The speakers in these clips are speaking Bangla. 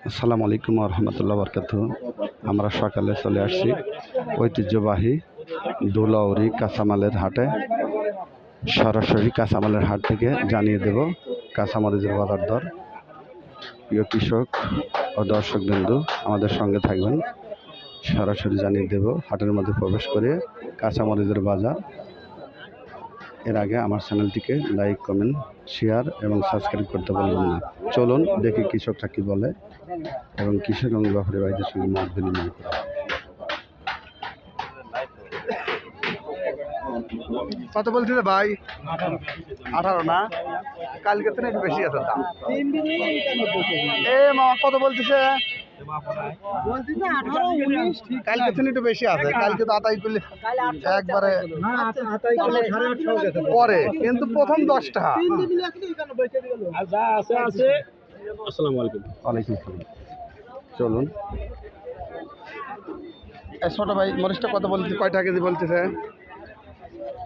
আসসালামু আলাইকুম ওয়া রাহমাতুল্লাহি ওয়া বারাকাতুহু। আমরা সকালে চলে আসছি ঐতিহ্যবাহী দুলাউরি কাঁচামালের হাটে। সরাসরি কাঁচামালের হাট থেকে জানিয়ে দেব কাঁচামরিচের বাজার দর। প্রিয় কৃষক ও দর্শকবৃন্দ, আমাদের সঙ্গে থাকবেন। সরাসরি জানিয়ে দেব হাটের মধ্যে প্রবেশ করে কাঁচামরিচের বাজার। এর আগে আমার চ্যানেলটিকে লাইক, কমেন্ট, শেয়ার এবং সাবস্ক্রাইব করতে বলবেন না। চলুন দেখি কৃষকরা কি বলে এবং কৃষক এবং ব্যাপারী ভাইদের সঙ্গে মত বিনিময় করা। কত বলছিলে ভাই? 18 না? কালকে তো একটু বেশি আছে দাম। এ মামা কত বলতেছে? কালকে তো একটু বেশি আছে। কালকে তো আতাই করলে একবারে পরে, কিন্তু প্রথম 10 টাকা। আসসালামু আলাইকুম। ওয়ালাইকুম আসসালাম। চলুন। ছোট ভাই মরিচটা কত বলতেছে? কয় টাকা কেজি বলতেছে?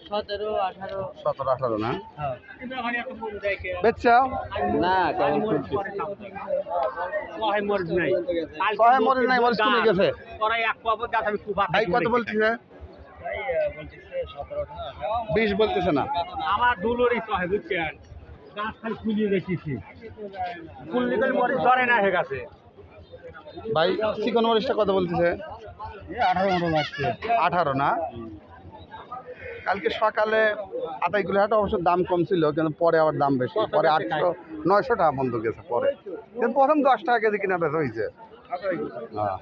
17, 18। 17, 18 না? বেচছাও না মরিচ নাই, মরিচ কমে গেছে। ভাই কত বলতেছে? 20 বলতেছে না? আমার দুলোরই কয় বুঝছেন, গাছ খালি ফুলিয়ে রেখেছি, ফুললি করে মরিচ ধরে না হয়ে গেছে। ভাই চিকন মরিচটা কত বলতেছে? 18 না? কালকে সকালে আতাইকুলি হাটে অবশ্য দাম কম ছিল, কিন্তু পরে আবার দাম বেশি। পরে 800, 900 টাকা বন্ধ গেছে পরে, কিন্তু প্রথম 10 টাকা কেজি কিনা বেচা হয়েছে। হ্যাঁ,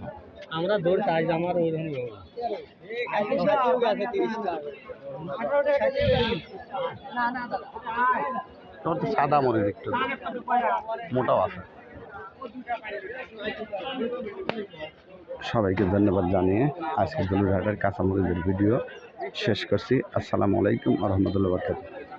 আমরা দৌড় চাই আমার তোমার তো সাদা মরিচ একটু মোটাও আছে। সবাইকে ধন্যবাদ জানিয়ে আজকের দুলাউরি হাটের কাঁচামরিচের ভিডিও শেষ করছি। আসসালামু আলাইকুম ওয়া রাহমাতুল্লাহি ওয়া বারাকাতুহু।